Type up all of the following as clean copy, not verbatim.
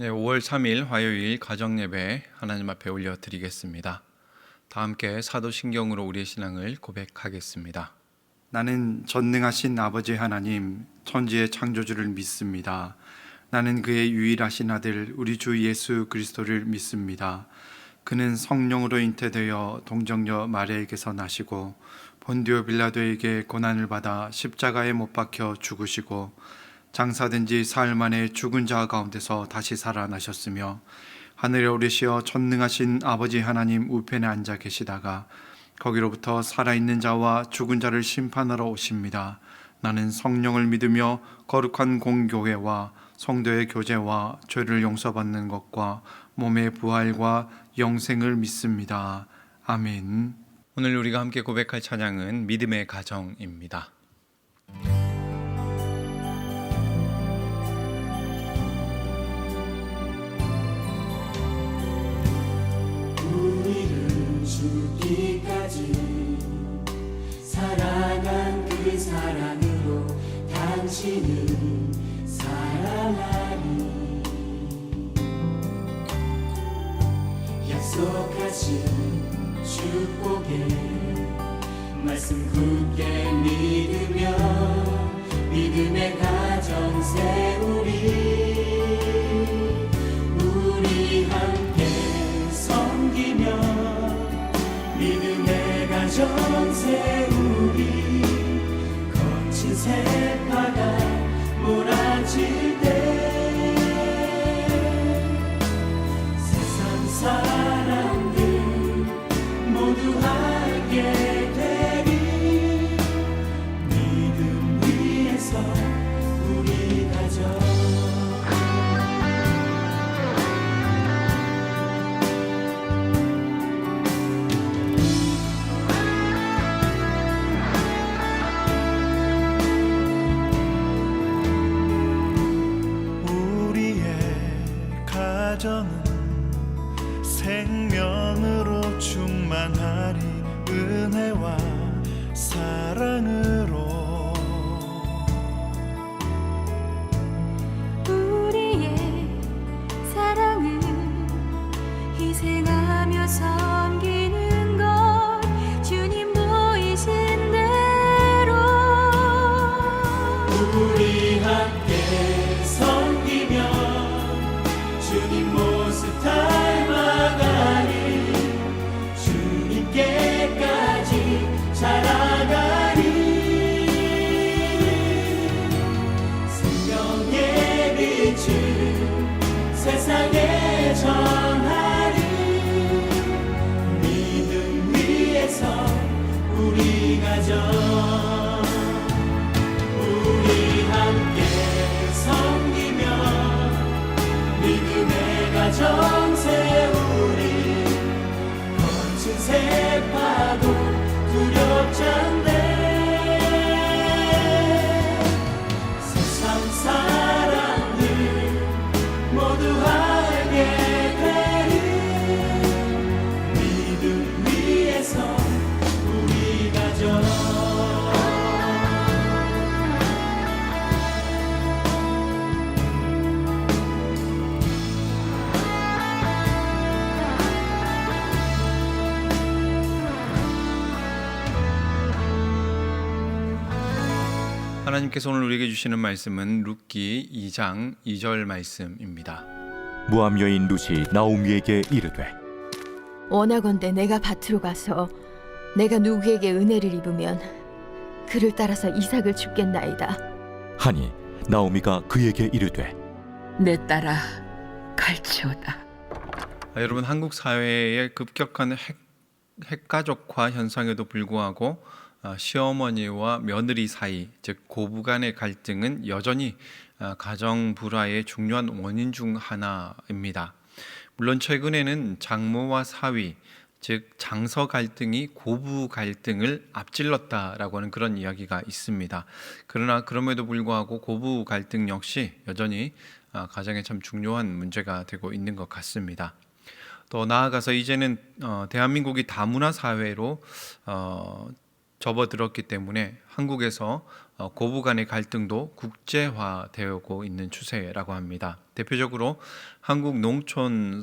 네, 5월 3일 화요일 가정예배 하나님 앞에 올려드리겠습니다. 다 함께 사도신경으로 우리의 신앙을 고백하겠습니다. 나는 전능하신 아버지 하나님, 천지의 창조주를 믿습니다. 나는 그의 유일하신 아들 우리 주 예수 그리스도를 믿습니다. 그는 성령으로 잉태되어 동정녀 마리아에게서 나시고 본디오 빌라도에게 고난을 받아 십자가에 못 박혀 죽으시고 장사된 지 사흘 만에 죽은 자 가운데서 다시 살아나셨으며 하늘에 오르시어 전능하신 아버지 하나님 우편에 앉아 계시다가 거기로부터 살아있는 자와 죽은 자를 심판하러 오십니다. 나는 성령을 믿으며 거룩한 공교회와 성도의 교제와 죄를 용서받는 것과 몸의 부활과 영생을 믿습니다. 아멘. 오늘 우리가 함께 고백할 찬양은 믿음의 가정입니다. 우리를 죽기까지 사랑한 그 사랑으로 당신을 사랑하니 약속하신 축복의 말씀 굳게 믿으며 믿음의 가정 세우리 우리 함께 섬기며 믿음의 가정 세우리 거친 세파가 몰아칠 때 세상 사람들 모두 알게 되리 믿음 위에서 우리 가정 가정은 생명으로 충만하리 은혜와 사랑으로 우리의 사랑은 희생하며 섬기는 것 주님 보이신 대로 우리 함께 섬기며 주님 모습 닮아가리 주님께까지 자라가리 생명의 빛을 세상에 전하리 믿음 위에서 우리 가정 우리 함께 섬기며 믿음의 가정 세우리 거친 세파도 두렵지 않네 세상 사람들 모두 알게 되리 믿음 위에서 우리 가정 하나님께서 오늘 우리에게 주시는 말씀은 룻기 2장 2절 말씀입니다. 모압 여인 룻이 나오미에게 이르되 원하건대 내가 밭으로 가서 내가 누구에게 은혜를 입으면 그를 따라서 이삭을 줍겠나이다. 하니 나오미가 그에게 이르되 내 딸아 갈치오다. 여러분, 한국 사회의 급격한 핵가족화 현상에도 불구하고 시어머니와 며느리 사이, 즉 고부 간의 갈등은 여전히 가정 불화의 중요한 원인 중 하나입니다. 물론 최근에는 장모와 사위, 즉 장서 갈등이 고부 갈등을 앞질렀다라고 하는 그런 이야기가 있습니다. 그러나 그럼에도 불구하고 고부 갈등 역시 여전히 가정에 참 중요한 문제가 되고 있는 것 같습니다. 더 나아가서 이제는 대한민국이 다문화 사회로 접어들었기 때문에 한국에서 고부 간의 갈등도 국제화되고 있는 추세라고 합니다. 대표적으로 한국 농촌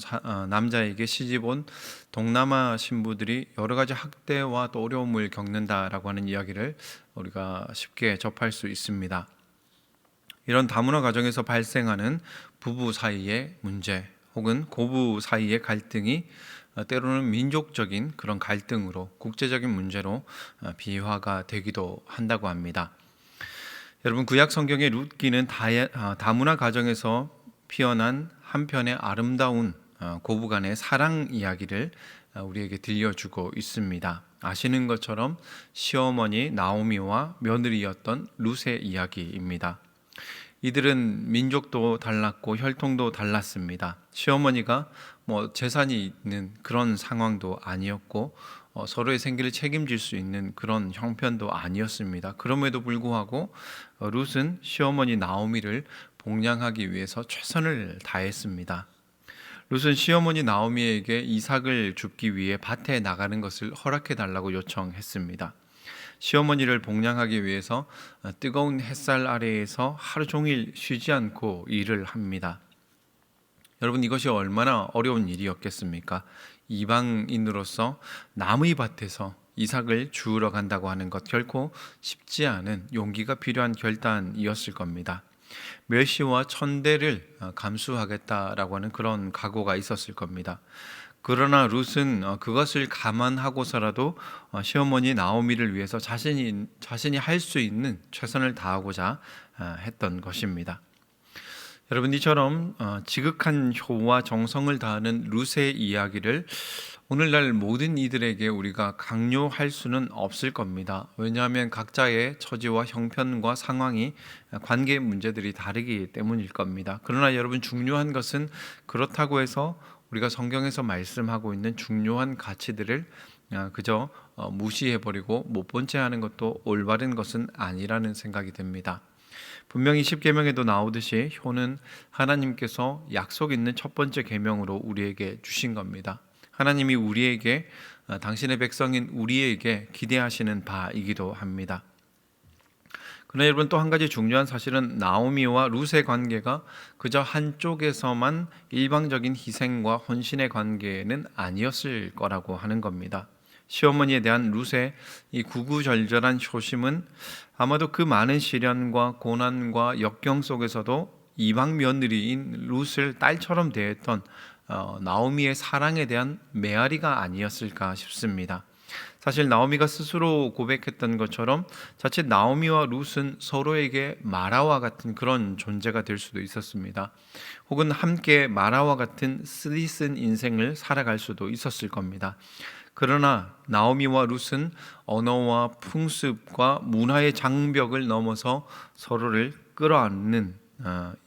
남자에게 시집 온 동남아 신부들이 여러 가지 학대와 또 어려움을 겪는다라고 하는 이야기를 우리가 쉽게 접할 수 있습니다. 이런 다문화 가정에서 발생하는 부부 사이의 문제 혹은 고부 사이의 갈등이 때로는 민족적인 그런 갈등으로 국제적인 문제로 비화가 되기도 한다고 합니다. 여러분, 구약 성경의 룻기는 다문화 가정에서 피어난 한편의 아름다운 고부간의 사랑 이야기를 우리에게 들려주고 있습니다. 아시는 것처럼 시어머니 나오미와 며느리였던 룻의 이야기입니다. 이들은 민족도 달랐고 혈통도 달랐습니다. 시어머니가 재산이 있는 그런 상황도 아니었고 서로의 생계를 책임질 수 있는 그런 형편도 아니었습니다. 그럼에도 불구하고 룻은 시어머니 나오미를 복양하기 위해서 최선을 다했습니다. 룻은 시어머니 나오미에게 이삭을 줍기 위해 밭에 나가는 것을 허락해 달라고 요청했습니다. 시어머니를 복양하기 위해서 뜨거운 햇살 아래에서 하루 종일 쉬지 않고 일을 합니다. 여러분, 이것이 얼마나 어려운 일이었겠습니까? 이방인으로서 남의 밭에서 이삭을 주우러 간다고 하는 것 결코 쉽지 않은 용기가 필요한 결단이었을 겁니다. 멸시와 천대를 감수하겠다라고 하는 그런 각오가 있었을 겁니다. 그러나 룻은 그것을 감안하고서라도 시어머니 나오미를 위해서 자신이 할 수 있는 최선을 다하고자 했던 것입니다. 여러분, 이처럼 지극한 효와 정성을 다하는 룻의 이야기를 오늘날 모든 이들에게 우리가 강요할 수는 없을 겁니다. 왜냐하면 각자의 처지와 형편과 상황이, 관계 문제들이 다르기 때문일 겁니다. 그러나 여러분, 중요한 것은 그렇다고 해서 우리가 성경에서 말씀하고 있는 중요한 가치들을 그저 무시해버리고 못 본 채 하는 것도 올바른 것은 아니라는 생각이 듭니다. 분명히 십계명에도 나오듯이 효는 하나님께서 약속 있는 첫 번째 계명으로 우리에게 주신 겁니다. 하나님이 우리에게, 당신의 백성인 우리에게 기대하시는 바이기도 합니다. 그러나 여러분, 또 한 가지 중요한 사실은 나오미와 룻의 관계가 그저 한쪽에서만 일방적인 희생과 헌신의 관계는 아니었을 거라고 하는 겁니다. 시어머니에 대한 룻의 이 구구절절한 효심은 아마도 그 많은 시련과 고난과 역경 속에서도 이방 며느리인 룻을 딸처럼 대했던 나오미의 사랑에 대한 메아리가 아니었을까 싶습니다. 사실 나오미가 스스로 고백했던 것처럼 자칫 나오미와 룻은 서로에게 마라와 같은 그런 존재가 될 수도 있었습니다. 혹은 함께 마라와 같은 쓰디쓴 인생을 살아갈 수도 있었을 겁니다. 그러나 나오미와 룻은 언어와 풍습과 문화의 장벽을 넘어서 서로를 끌어안는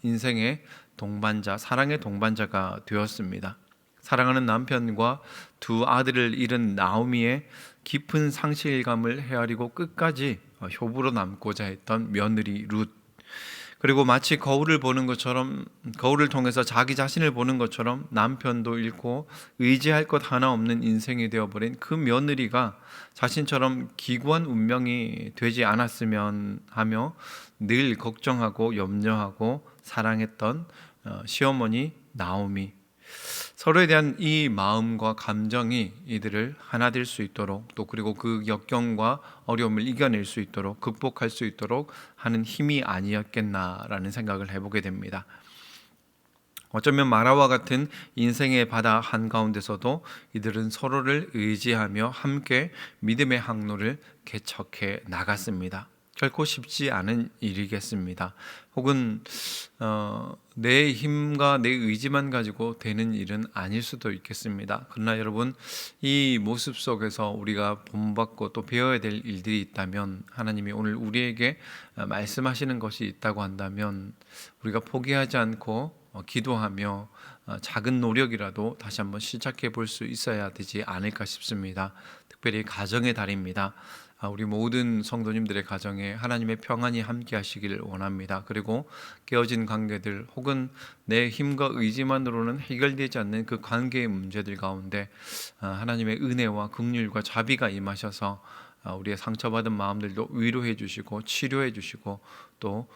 인생의 동반자, 사랑의 동반자가 되었습니다. 사랑하는 남편과 두 아들을 잃은 나오미의 깊은 상실감을 헤아리고 끝까지 효부로 남고자 했던 며느리 룻, 그리고 마치 거울을 보는 것처럼, 거울을 통해서 자기 자신을 보는 것처럼 남편도 잃고 의지할 것 하나 없는 인생이 되어버린 그 며느리가 자신처럼 기구한 운명이 되지 않았으면 하며 늘 걱정하고 염려하고 사랑했던 시어머니 나오미, 서로에 대한 이 마음과 감정이 이들을 하나 될 수 있도록, 또 그리고 그 역경과 어려움을 이겨낼 수 있도록, 극복할 수 있도록 하는 힘이 아니었겠나라는 생각을 해보게 됩니다. 어쩌면 마라와 같은 인생의 바다 한가운데서도 이들은 서로를 의지하며 함께 믿음의 항로를 개척해 나갔습니다. 결코 쉽지 않은 일이겠습니다. 혹은 내 힘과 내 의지만 가지고 되는 일은 아닐 수도 있겠습니다. 그러나 여러분, 이 모습 속에서 우리가 본받고 또 배워야 될 일들이 있다면, 하나님이 오늘 우리에게 말씀하시는 것이 있다고 한다면 우리가 포기하지 않고 기도하며 작은 노력이라도 다시 한번 시작해 볼 수 있어야 되지 않을까 싶습니다. 특별히 가정의 달입니다. 우리 모든 성도님들의 가정에 하나님의 평안이 함께 하시기를 원합니다. 그리고 깨어진 관계들 혹은 내 힘과 의지만으로는 해결되지 않는 그 관계의 문제들 가운데 하나님의 은혜와 긍휼과 자비가 임하셔서 우리의 상처받은 마음들도 위로해 주시고 치료해 주시고 또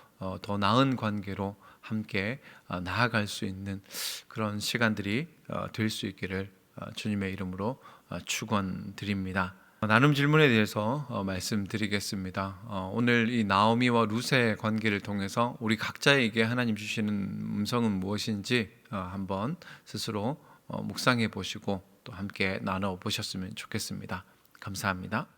더 나은 관계로 함께 나아갈 수 있는 그런 시간들이 될 수 있기를 주님의 이름으로 축원드립니다. 나눔 질문에 대해서 말씀드리겠습니다. 오늘 이 나오미와 룻의 관계를 통해서 우리 각자에게 하나님 주시는 음성은 무엇인지 한번 스스로 묵상해 보시고 또 함께 나눠 보셨으면 좋겠습니다. 감사합니다.